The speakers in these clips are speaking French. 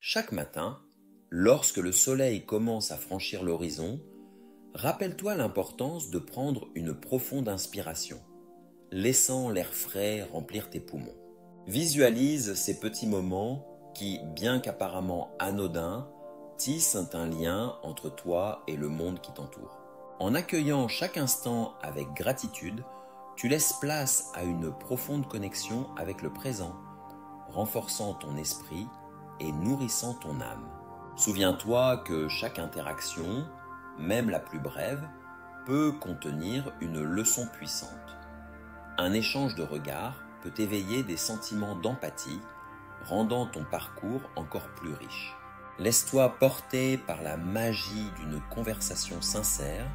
Chaque matin, lorsque le soleil commence à franchir l'horizon, rappelle-toi l'importance de prendre une profonde inspiration, laissant l'air frais remplir tes poumons. Visualise ces petits moments qui, bien qu'apparemment anodins, tissent un lien entre toi et le monde qui t'entoure. En accueillant chaque instant avec gratitude, tu laisses place à une profonde connexion avec le présent, renforçant ton esprit et nourrissant ton âme. Souviens-toi que chaque interaction, même la plus brève, peut contenir une leçon puissante. Un échange de regards peut éveiller des sentiments d'empathie, rendant ton parcours encore plus riche. Laisse-toi porter par la magie d'une conversation sincère,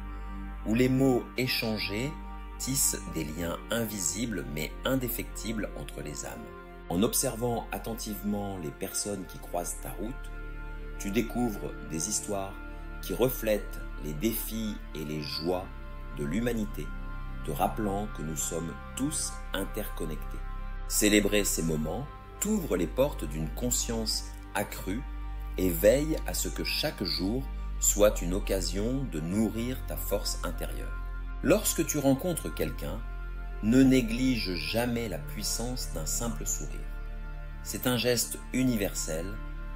où les mots échangés tissent des liens invisibles mais indéfectibles entre les âmes. En observant attentivement les personnes qui croisent ta route, tu découvres des histoires qui reflètent les défis et les joies de l'humanité, te rappelant que nous sommes tous interconnectés. Célébrer ces moments t'ouvre les portes d'une conscience accrue et veille à ce que chaque jour soit une occasion de nourrir ta force intérieure. Lorsque tu rencontres quelqu'un, ne néglige jamais la puissance d'un simple sourire. C'est un geste universel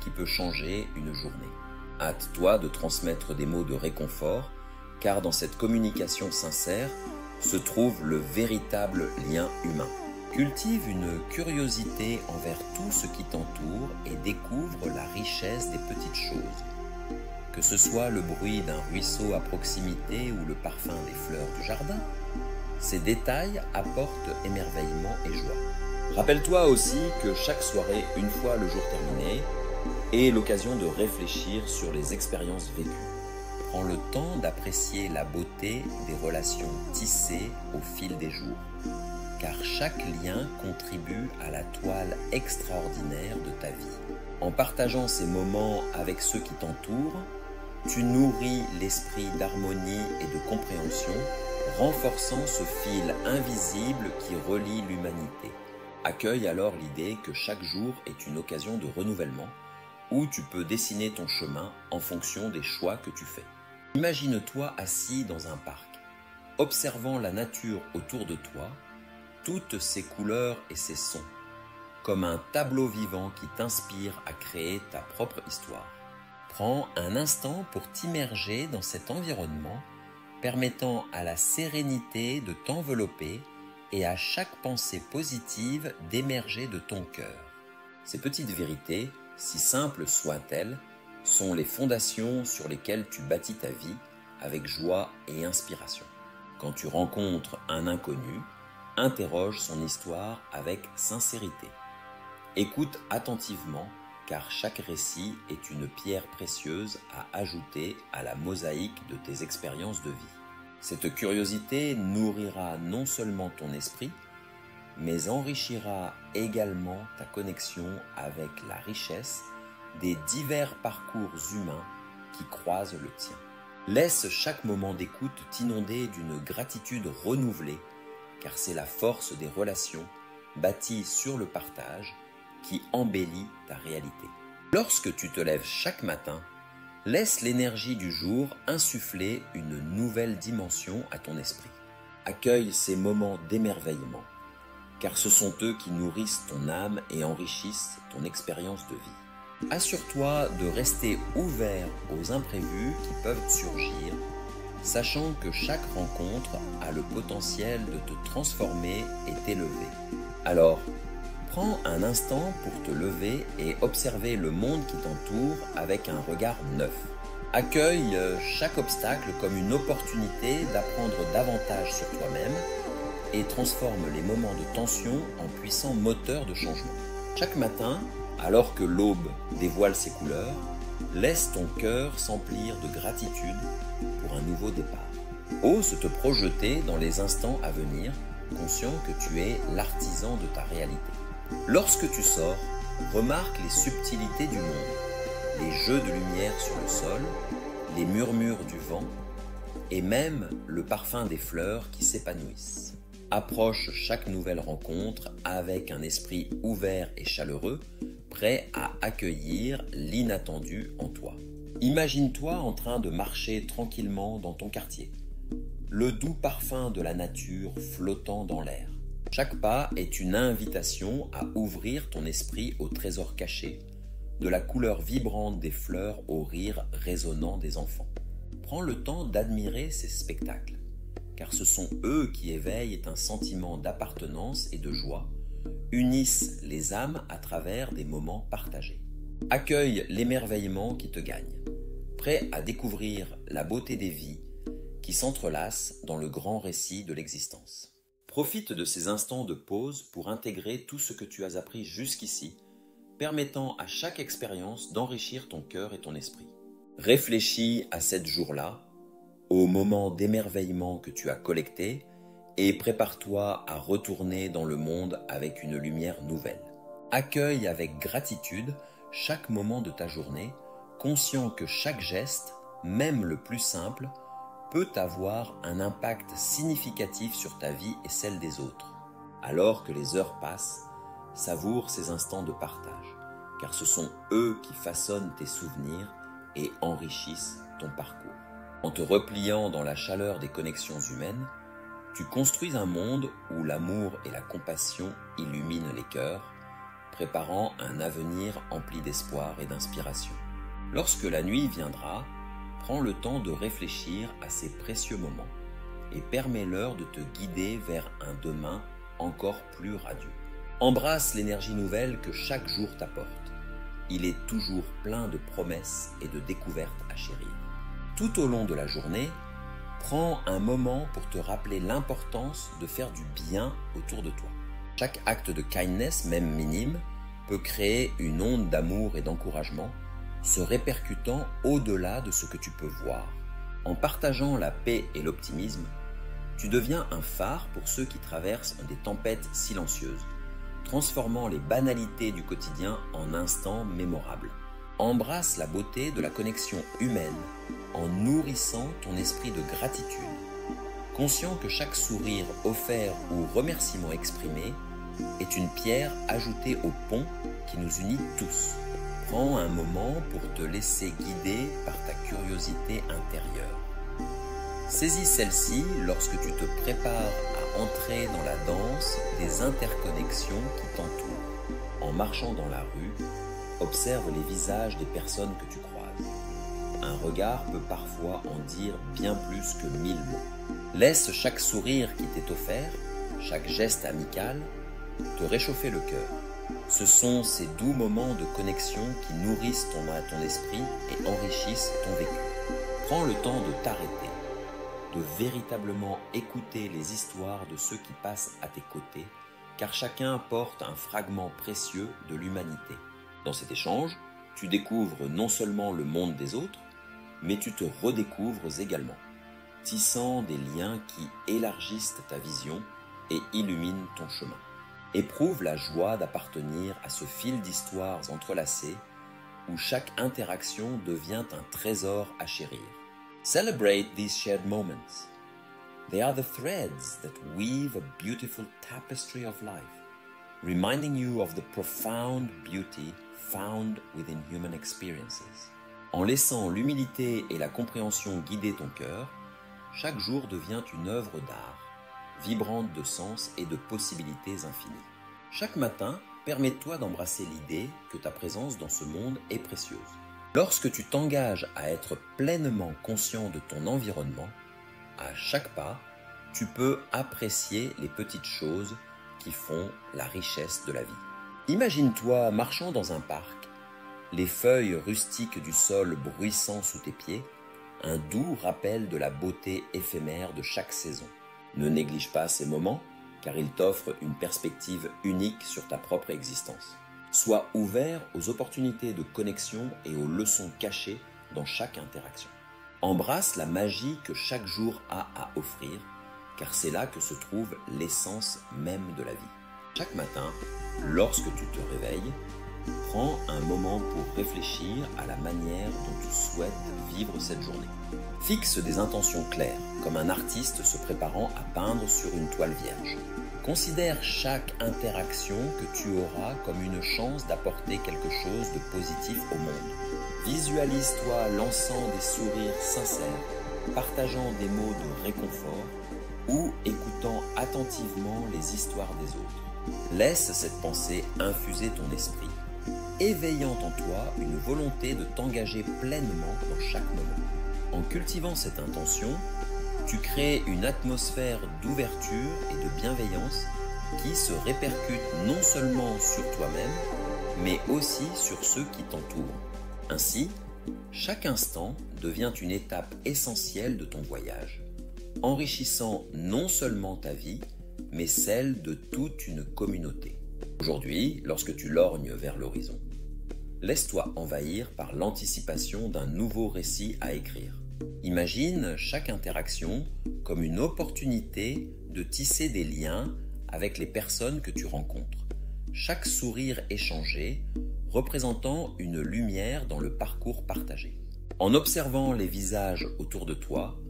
qui peut changer une journée. Hâte-toi de transmettre des mots de réconfort, car dans cette communication sincère se trouve le véritable lien humain. Cultive une curiosité envers tout ce qui t'entoure et découvre la richesse des petites choses. Que ce soit le bruit d'un ruisseau à proximité ou le parfum des fleurs du jardin, ces détails apportent émerveillement et joie. Rappelle-toi aussi que chaque soirée, une fois le jour terminé, est l'occasion de réfléchir sur les expériences vécues. Prends le temps d'apprécier la beauté des relations tissées au fil des jours, car chaque lien contribue à la toile extraordinaire de ta vie. En partageant ces moments avec ceux qui t'entourent, tu nourris l'esprit d'harmonie et de compréhension, renforçant ce fil invisible qui relie l'humanité. Accueille alors l'idée que chaque jour est une occasion de renouvellement, où tu peux dessiner ton chemin en fonction des choix que tu fais. Imagine-toi assis dans un parc, observant la nature autour de toi, toutes ses couleurs et ses sons, comme un tableau vivant qui t'inspire à créer ta propre histoire. Prends un instant pour t'immerger dans cet environnement, permettant à la sérénité de t'envelopper et à chaque pensée positive d'émerger de ton cœur. Ces petites vérités, si simples soient-elles, sont les fondations sur lesquelles tu bâtis ta vie avec joie et inspiration. Quand tu rencontres un inconnu, interroge son histoire avec sincérité. Écoute attentivement, car chaque récit est une pierre précieuse à ajouter à la mosaïque de tes expériences de vie. Cette curiosité nourrira non seulement ton esprit, mais enrichira également ta connexion avec la richesse des divers parcours humains qui croisent le tien. Laisse chaque moment d'écoute t'inonder d'une gratitude renouvelée, car c'est la force des relations bâties sur le partage qui embellit ta réalité. Lorsque tu te lèves chaque matin, laisse l'énergie du jour insuffler une nouvelle dimension à ton esprit. Accueille ces moments d'émerveillement, car ce sont eux qui nourrissent ton âme et enrichissent ton expérience de vie. Assure-toi de rester ouvert aux imprévus qui peuvent surgir, sachant que chaque rencontre a le potentiel de te transformer et t'élever. Alors, prends un instant pour te lever et observer le monde qui t'entoure avec un regard neuf. Accueille chaque obstacle comme une opportunité d'apprendre davantage sur toi-même et transforme les moments de tension en puissants moteurs de changement. Chaque matin, alors que l'aube dévoile ses couleurs, laisse ton cœur s'emplir de gratitude pour un nouveau départ. Ose te projeter dans les instants à venir, conscient que tu es l'artisan de ta réalité. Lorsque tu sors, remarque les subtilités du monde, les jeux de lumière sur le sol, les murmures du vent et même le parfum des fleurs qui s'épanouissent. Approche chaque nouvelle rencontre avec un esprit ouvert et chaleureux, prêt à accueillir l'inattendu en toi. Imagine-toi en train de marcher tranquillement dans ton quartier, le doux parfum de la nature flottant dans l'air. Chaque pas est une invitation à ouvrir ton esprit aux trésors cachés, de la couleur vibrante des fleurs au rire résonnant des enfants. Prends le temps d'admirer ces spectacles, car ce sont eux qui éveillent un sentiment d'appartenance et de joie, unissent les âmes à travers des moments partagés. Accueille l'émerveillement qui te gagne, prêt à découvrir la beauté des vies qui s'entrelacent dans le grand récit de l'existence. Profite de ces instants de pause pour intégrer tout ce que tu as appris jusqu'ici, permettant à chaque expérience d'enrichir ton cœur et ton esprit. Réfléchis à cette jour-là, au moment d'émerveillement que tu as collecté, et prépare-toi à retourner dans le monde avec une lumière nouvelle. Accueille avec gratitude chaque moment de ta journée, conscient que chaque geste, même le plus simple, peut avoir un impact significatif sur ta vie et celle des autres. Alors que les heures passent, savoure ces instants de partage, car ce sont eux qui façonnent tes souvenirs et enrichissent ton parcours. En te repliant dans la chaleur des connexions humaines, tu construis un monde où l'amour et la compassion illuminent les cœurs, préparant un avenir empli d'espoir et d'inspiration. Lorsque la nuit viendra, prends le temps de réfléchir à ces précieux moments et permets-leur de te guider vers un demain encore plus radieux. Embrasse l'énergie nouvelle que chaque jour t'apporte. Il est toujours plein de promesses et de découvertes à chérir. Tout au long de la journée, prends un moment pour te rappeler l'importance de faire du bien autour de toi. Chaque acte de kindness, même minime, peut créer une onde d'amour et d'encouragement, se répercutant au-delà de ce que tu peux voir. En partageant la paix et l'optimisme, tu deviens un phare pour ceux qui traversent des tempêtes silencieuses, transformant les banalités du quotidien en instants mémorables. Embrasse la beauté de la connexion humaine en nourrissant ton esprit de gratitude, conscient que chaque sourire offert ou remerciement exprimé est une pierre ajoutée au pont qui nous unit tous. Prends un moment pour te laisser guider par ta curiosité intérieure. Saisis celle-ci lorsque tu te prépares à entrer dans la danse des interconnexions qui t'entourent. En marchant dans la rue, observe les visages des personnes que tu croises. Un regard peut parfois en dire bien plus que 1000 mots. Laisse chaque sourire qui t'est offert, chaque geste amical, te réchauffer le cœur. Ce sont ces doux moments de connexion qui nourrissent ton esprit et enrichissent ton vécu. Prends le temps de t'arrêter, de véritablement écouter les histoires de ceux qui passent à tes côtés, car chacun porte un fragment précieux de l'humanité. Dans cet échange, tu découvres non seulement le monde des autres, mais tu te redécouvres également, tissant des liens qui élargissent ta vision et illuminent ton chemin. Éprouve la joie d'appartenir à ce fil d'histoires entrelacées où chaque interaction devient un trésor à chérir. Celebrate these shared moments. They are the threads that weave a beautiful tapestry of life, reminding you of the profound beauty found within human experiences. En laissant l'humilité et la compréhension guider ton cœur, chaque jour devient une œuvre d'art, vibrante de sens et de possibilités infinies. Chaque matin, permets-toi d'embrasser l'idée que ta présence dans ce monde est précieuse. Lorsque tu t'engages à être pleinement conscient de ton environnement, à chaque pas, tu peux apprécier les petites choses qui font la richesse de la vie. Imagine-toi marchant dans un parc, les feuilles rustiques du sol bruissant sous tes pieds, un doux rappel de la beauté éphémère de chaque saison. Ne néglige pas ces moments, car ils t'offrent une perspective unique sur ta propre existence. Sois ouvert aux opportunités de connexion et aux leçons cachées dans chaque interaction. Embrasse la magie que chaque jour a à offrir, car c'est là que se trouve l'essence même de la vie. Chaque matin, lorsque tu te réveilles, Prends un moment pour réfléchir à la manière dont tu souhaites vivre cette journée. Fixe des intentions claires, comme un artiste se préparant à peindre sur une toile vierge. Considère chaque interaction que tu auras comme une chance d'apporter quelque chose de positif au monde. Visualise-toi lançant des sourires sincères, partageant des mots de réconfort ou écoutant attentivement les histoires des autres. Laisse cette pensée infuser ton esprit, éveillant en toi une volonté de t'engager pleinement dans chaque moment. En cultivant cette intention, tu crées une atmosphère d'ouverture et de bienveillance qui se répercute non seulement sur toi-même, mais aussi sur ceux qui t'entourent. Ainsi, chaque instant devient une étape essentielle de ton voyage, enrichissant non seulement ta vie, mais celle de toute une communauté. Aujourd'hui, lorsque tu lorgnes vers l'horizon, laisse-toi envahir par l'anticipation d'un nouveau récit à écrire. Imagine chaque interaction comme une opportunité de tisser des liens avec les personnes que tu rencontres. Chaque sourire échangé représentant une lumière dans le parcours partagé. En observant les visages autour de toi,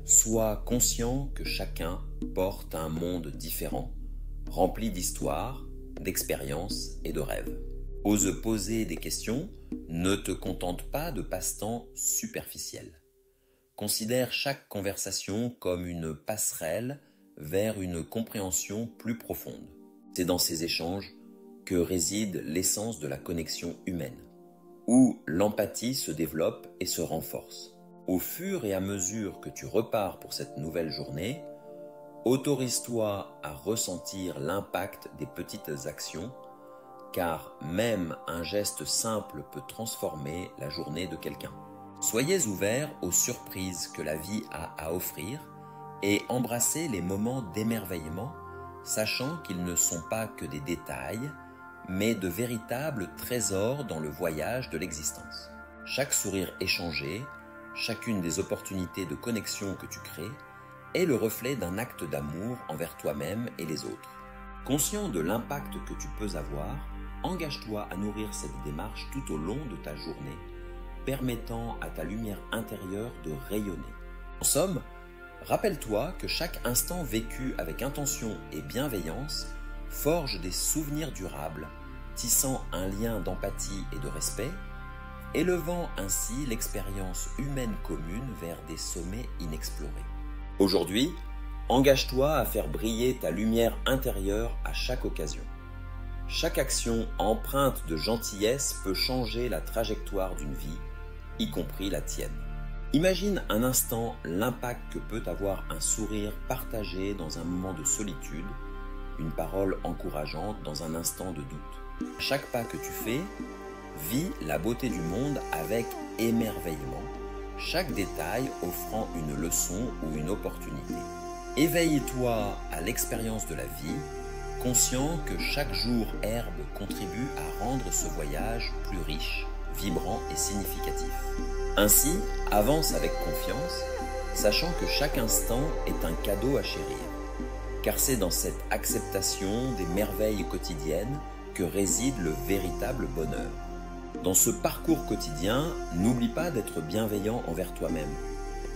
sois conscient que chacun porte un monde différent, rempli d'histoires, d'expériences et de rêves. Ose poser des questions, ne te contente pas de passe-temps superficiels. Considère chaque conversation comme une passerelle vers une compréhension plus profonde. C'est dans ces échanges que réside l'essence de la connexion humaine, où l'empathie se développe et se renforce. Au fur et à mesure que tu repars pour cette nouvelle journée, autorise-toi à ressentir l'impact des petites actions, car même un geste simple peut transformer la journée de quelqu'un. Soyez ouverts aux surprises que la vie a à offrir et embrassez les moments d'émerveillement, sachant qu'ils ne sont pas que des détails, mais de véritables trésors dans le voyage de l'existence. Chaque sourire échangé, chacune des opportunités de connexion que tu crées, est le reflet d'un acte d'amour envers toi-même et les autres. Conscient de l'impact que tu peux avoir, engage-toi à nourrir cette démarche tout au long de ta journée, permettant à ta lumière intérieure de rayonner. En somme, rappelle-toi que chaque instant vécu avec intention et bienveillance forge des souvenirs durables, tissant un lien d'empathie et de respect, élevant ainsi l'expérience humaine commune vers des sommets inexplorés. Aujourd'hui, engage-toi à faire briller ta lumière intérieure à chaque occasion. Chaque action empreinte de gentillesse peut changer la trajectoire d'une vie, y compris la tienne. Imagine un instant l'impact que peut avoir un sourire partagé dans un moment de solitude, une parole encourageante dans un instant de doute. À chaque pas que tu fais, vis la beauté du monde avec émerveillement, chaque détail offrant une leçon ou une opportunité. Éveille-toi à l'expérience de la vie, conscient que chaque jour herbe contribue à rendre ce voyage plus riche, vibrant et significatif. Ainsi, avance avec confiance, sachant que chaque instant est un cadeau à chérir, car c'est dans cette acceptation des merveilles quotidiennes que réside le véritable bonheur. Dans ce parcours quotidien, n'oublie pas d'être bienveillant envers toi-même,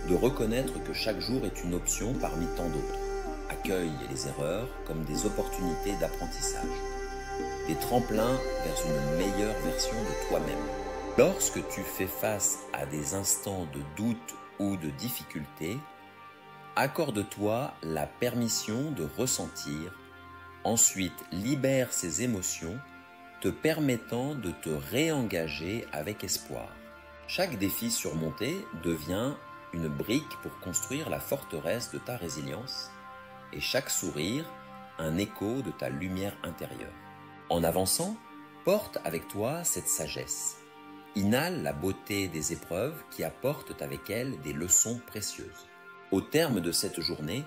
de reconnaître que chaque jour est une option parmi tant d'autres. Accueille les erreurs comme des opportunités d'apprentissage, des tremplins vers une meilleure version de toi-même. Lorsque tu fais face à des instants de doute ou de difficulté, accorde-toi la permission de ressentir, ensuite libère ces émotions, te permettant de te réengager avec espoir. Chaque défi surmonté devient une brique pour construire la forteresse de ta résilience et chaque sourire un écho de ta lumière intérieure. En avançant, porte avec toi cette sagesse. Inhale la beauté des épreuves qui apportent avec elles des leçons précieuses. Au terme de cette journée,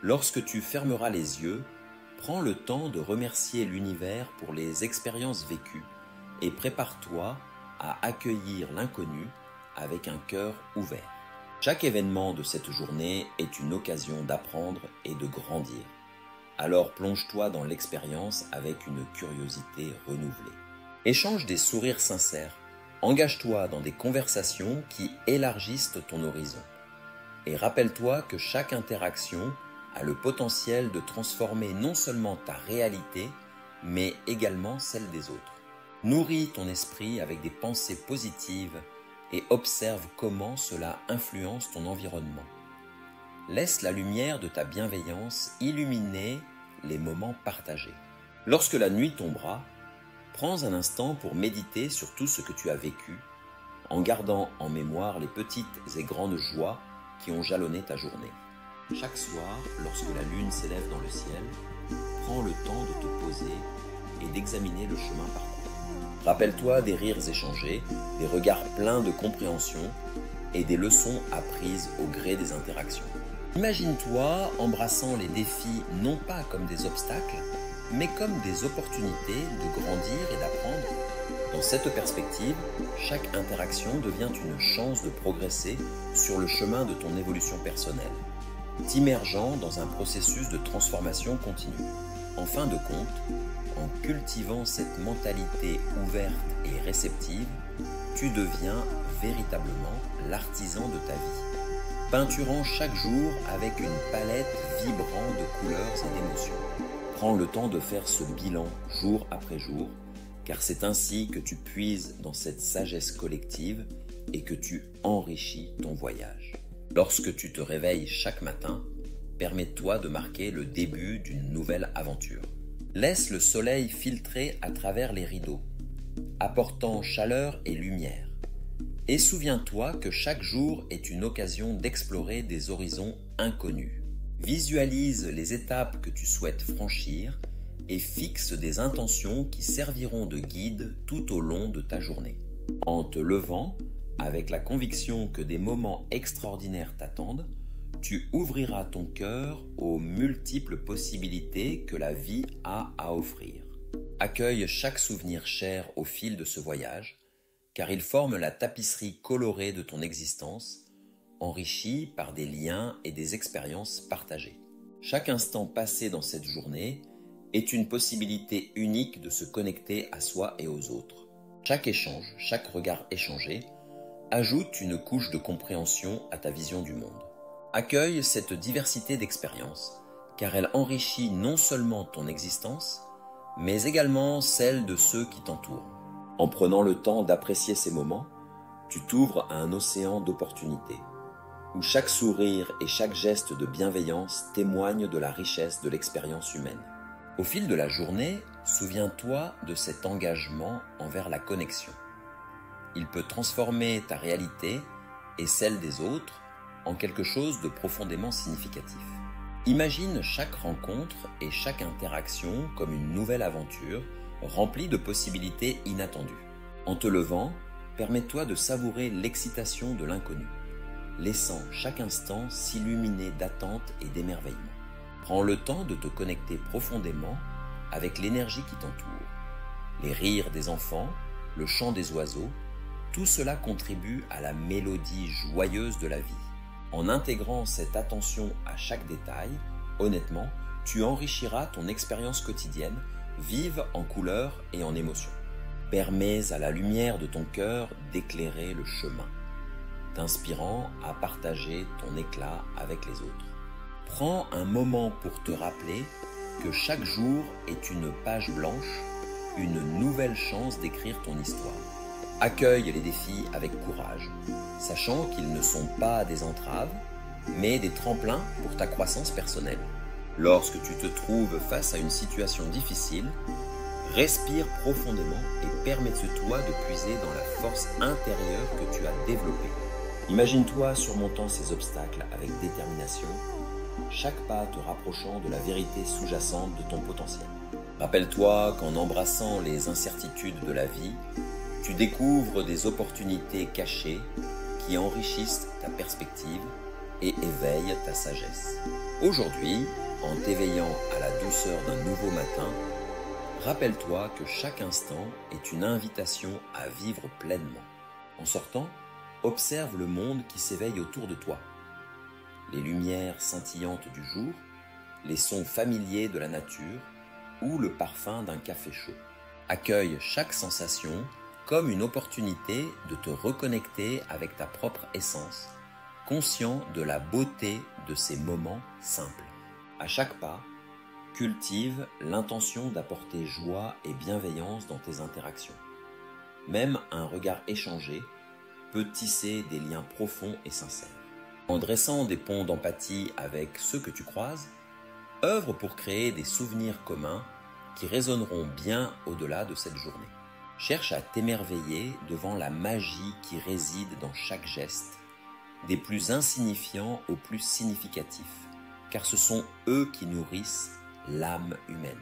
lorsque tu fermeras les yeux, prends le temps de remercier l'univers pour les expériences vécues et prépare-toi à accueillir l'inconnu avec un cœur ouvert. Chaque événement de cette journée est une occasion d'apprendre et de grandir. Alors plonge-toi dans l'expérience avec une curiosité renouvelée. Échange des sourires sincères. Engage-toi dans des conversations qui élargissent ton horizon. Et rappelle-toi que chaque interaction a le potentiel de transformer non seulement ta réalité, mais également celle des autres. Nourris ton esprit avec des pensées positives et observe comment cela influence ton environnement. Laisse la lumière de ta bienveillance illuminer les moments partagés. Lorsque la nuit tombera, prends un instant pour méditer sur tout ce que tu as vécu, en gardant en mémoire les petites et grandes joies qui ont jalonné ta journée. Chaque soir, lorsque la lune s'élève dans le ciel, prends le temps de te poser et d'examiner le chemin parcouru. Rappelle-toi des rires échangés, des regards pleins de compréhension et des leçons apprises au gré des interactions. Imagine-toi embrassant les défis non pas comme des obstacles, mais comme des opportunités de grandir et d'apprendre. Dans cette perspective, chaque interaction devient une chance de progresser sur le chemin de ton évolution personnelle, t'immergeant dans un processus de transformation continue. En fin de compte, en cultivant cette mentalité ouverte et réceptive, tu deviens véritablement l'artisan de ta vie, peinturant chaque jour avec une palette vibrant de couleurs et d'émotions. Prends le temps de faire ce bilan jour après jour, car c'est ainsi que tu puises dans cette sagesse collective et que tu enrichis ton voyage. Lorsque tu te réveilles chaque matin, permets-toi de marquer le début d'une nouvelle aventure. Laisse le soleil filtrer à travers les rideaux, apportant chaleur et lumière. Et souviens-toi que chaque jour est une occasion d'explorer des horizons inconnus. Visualise les étapes que tu souhaites franchir et fixe des intentions qui serviront de guide tout au long de ta journée. En te levant, avec la conviction que des moments extraordinaires t'attendent, tu ouvriras ton cœur aux multiples possibilités que la vie a à offrir. Accueille chaque souvenir cher au fil de ce voyage, car il forme la tapisserie colorée de ton existence, enrichie par des liens et des expériences partagées. Chaque instant passé dans cette journée est une possibilité unique de se connecter à soi et aux autres. Chaque échange, chaque regard échangé, ajoute une couche de compréhension à ta vision du monde. Accueille cette diversité d'expériences, car elle enrichit non seulement ton existence, mais également celle de ceux qui t'entourent. En prenant le temps d'apprécier ces moments, tu t'ouvres à un océan d'opportunités, où chaque sourire et chaque geste de bienveillance témoignent de la richesse de l'expérience humaine. Au fil de la journée, souviens-toi de cet engagement envers la connexion. Il peut transformer ta réalité et celle des autres en quelque chose de profondément significatif. Imagine chaque rencontre et chaque interaction comme une nouvelle aventure remplie de possibilités inattendues. En te levant, permets-toi de savourer l'excitation de l'inconnu, laissant chaque instant s'illuminer d'attente et d'émerveillement. Prends le temps de te connecter profondément avec l'énergie qui t'entoure. Les rires des enfants, le chant des oiseaux, tout cela contribue à la mélodie joyeuse de la vie. En intégrant cette attention à chaque détail, honnêtement, tu enrichiras ton expérience quotidienne, vive en couleurs et en émotions. Permets à la lumière de ton cœur d'éclairer le chemin, t'inspirant à partager ton éclat avec les autres. Prends un moment pour te rappeler que chaque jour est une page blanche, une nouvelle chance d'écrire ton histoire. Accueille les défis avec courage, sachant qu'ils ne sont pas des entraves, mais des tremplins pour ta croissance personnelle. Lorsque tu te trouves face à une situation difficile, respire profondément et permets-toi de puiser dans la force intérieure que tu as développée. Imagine-toi surmontant ces obstacles avec détermination, chaque pas te rapprochant de la vérité sous-jacente de ton potentiel. Rappelle-toi qu'en embrassant les incertitudes de la vie, tu découvres des opportunités cachées qui enrichissent ta perspective et éveillent ta sagesse. Aujourd'hui, en t'éveillant à la douceur d'un nouveau matin, rappelle-toi que chaque instant est une invitation à vivre pleinement. En sortant, observe le monde qui s'éveille autour de toi. Les lumières scintillantes du jour, les sons familiers de la nature ou le parfum d'un café chaud. Accueille chaque sensation comme une opportunité de te reconnecter avec ta propre essence, conscient de la beauté de ces moments simples. À chaque pas, cultive l'intention d'apporter joie et bienveillance dans tes interactions. Même un regard échangé peut tisser des liens profonds et sincères. En dressant des ponts d'empathie avec ceux que tu croises, œuvre pour créer des souvenirs communs qui résonneront bien au-delà de cette journée. Cherche à t'émerveiller devant la magie qui réside dans chaque geste, des plus insignifiants aux plus significatifs, car ce sont eux qui nourrissent l'âme humaine.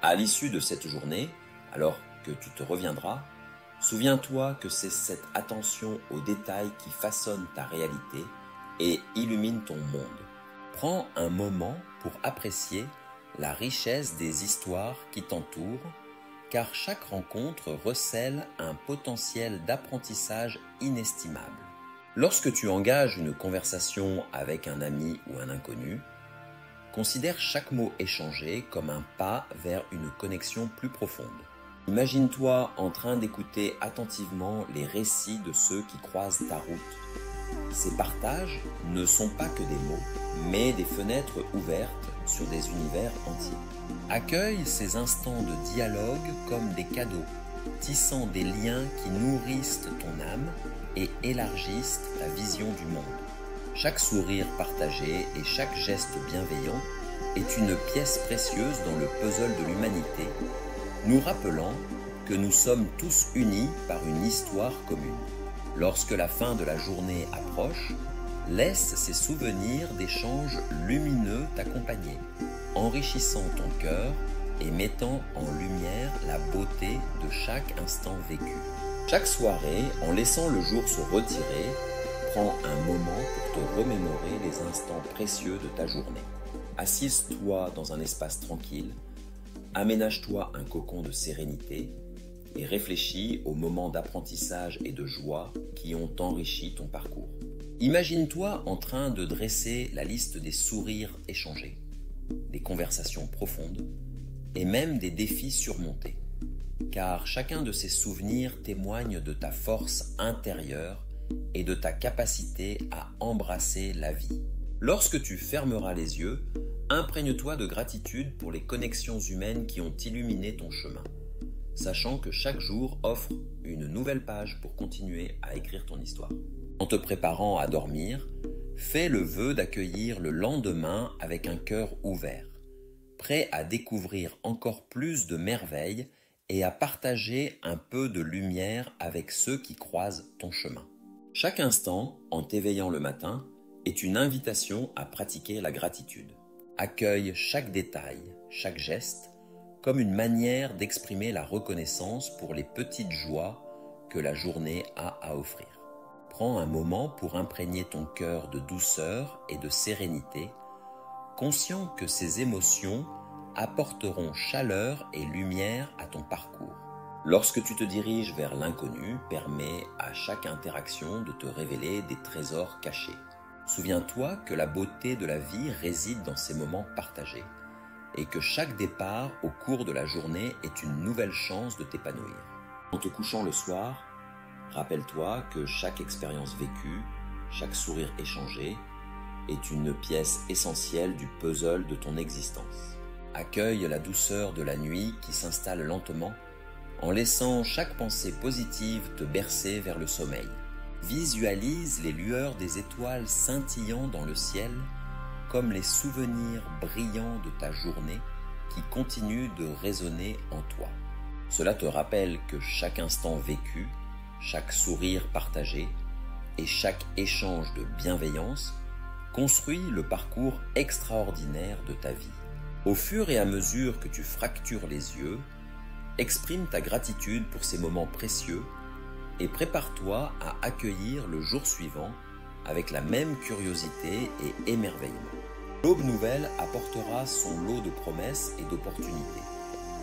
À l'issue de cette journée, alors que tu te reviendras, souviens-toi que c'est cette attention aux détails qui façonne ta réalité et illumine ton monde. Prends un moment pour apprécier la richesse des histoires qui t'entourent, car chaque rencontre recèle un potentiel d'apprentissage inestimable. Lorsque tu engages une conversation avec un ami ou un inconnu, considère chaque mot échangé comme un pas vers une connexion plus profonde. Imagine-toi en train d'écouter attentivement les récits de ceux qui croisent ta route. Ces partages ne sont pas que des mots, mais des fenêtres ouvertes sur des univers entiers. Accueille ces instants de dialogue comme des cadeaux, tissant des liens qui nourrissent ton âme et élargissent ta vision du monde. Chaque sourire partagé et chaque geste bienveillant est une pièce précieuse dans le puzzle de l'humanité, nous rappelant que nous sommes tous unis par une histoire commune. Lorsque la fin de la journée approche, laisse ces souvenirs d'échanges lumineux t'accompagner, enrichissant ton cœur et mettant en lumière la beauté de chaque instant vécu. Chaque soirée, en laissant le jour se retirer, prends un moment pour te remémorer les instants précieux de ta journée. Assise-toi dans un espace tranquille, aménage-toi un cocon de sérénité et réfléchis aux moments d'apprentissage et de joie qui ont enrichi ton parcours. Imagine-toi en train de dresser la liste des sourires échangés, des conversations profondes et même des défis surmontés, car chacun de ces souvenirs témoigne de ta force intérieure et de ta capacité à embrasser la vie. Lorsque tu fermeras les yeux, imprègne-toi de gratitude pour les connexions humaines qui ont illuminé ton chemin, sachant que chaque jour offre une nouvelle page pour continuer à écrire ton histoire. En te préparant à dormir, fais le vœu d'accueillir le lendemain avec un cœur ouvert, prêt à découvrir encore plus de merveilles et à partager un peu de lumière avec ceux qui croisent ton chemin. Chaque instant, en t'éveillant le matin, est une invitation à pratiquer la gratitude. Accueille chaque détail, chaque geste, comme une manière d'exprimer la reconnaissance pour les petites joies que la journée a à offrir. Prends un moment pour imprégner ton cœur de douceur et de sérénité, conscient que ces émotions apporteront chaleur et lumière à ton parcours. Lorsque tu te diriges vers l'inconnu, permets à chaque interaction de te révéler des trésors cachés. Souviens-toi que la beauté de la vie réside dans ces moments partagés et que chaque départ au cours de la journée est une nouvelle chance de t'épanouir. En te couchant le soir, rappelle-toi que chaque expérience vécue, chaque sourire échangé est une pièce essentielle du puzzle de ton existence. Accueille la douceur de la nuit qui s'installe lentement en laissant chaque pensée positive te bercer vers le sommeil. Visualise les lueurs des étoiles scintillant dans le ciel comme les souvenirs brillants de ta journée qui continuent de résonner en toi. Cela te rappelle que chaque instant vécu, chaque sourire partagé et chaque échange de bienveillance construit le parcours extraordinaire de ta vie. Au fur et à mesure que tu fractures les yeux, exprime ta gratitude pour ces moments précieux et prépare-toi à accueillir le jour suivant avec la même curiosité et émerveillement. L'aube nouvelle apportera son lot de promesses et d'opportunités,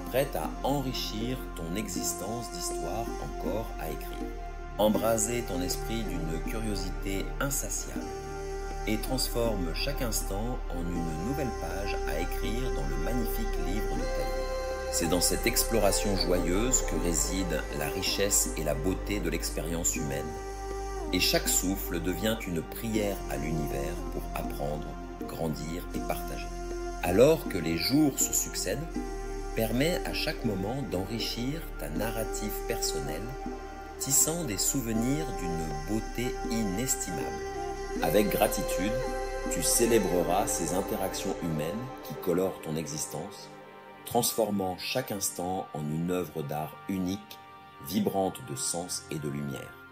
prête à enrichir ton existence d'histoires encore à écrire. Embraser ton esprit d'une curiosité insatiable et transforme chaque instant en une nouvelle page à écrire dans le magnifique livre de ta vie. C'est dans cette exploration joyeuse que résident la richesse et la beauté de l'expérience humaine. Et chaque souffle devient une prière à l'univers pour apprendre, grandir et partager. Alors que les jours se succèdent, permets à chaque moment d'enrichir ta narrative personnelle, tissant des souvenirs d'une beauté inestimable. Avec gratitude, tu célébreras ces interactions humaines qui colorent ton existence, transformant chaque instant en une œuvre d'art unique, vibrante de sens et de lumière.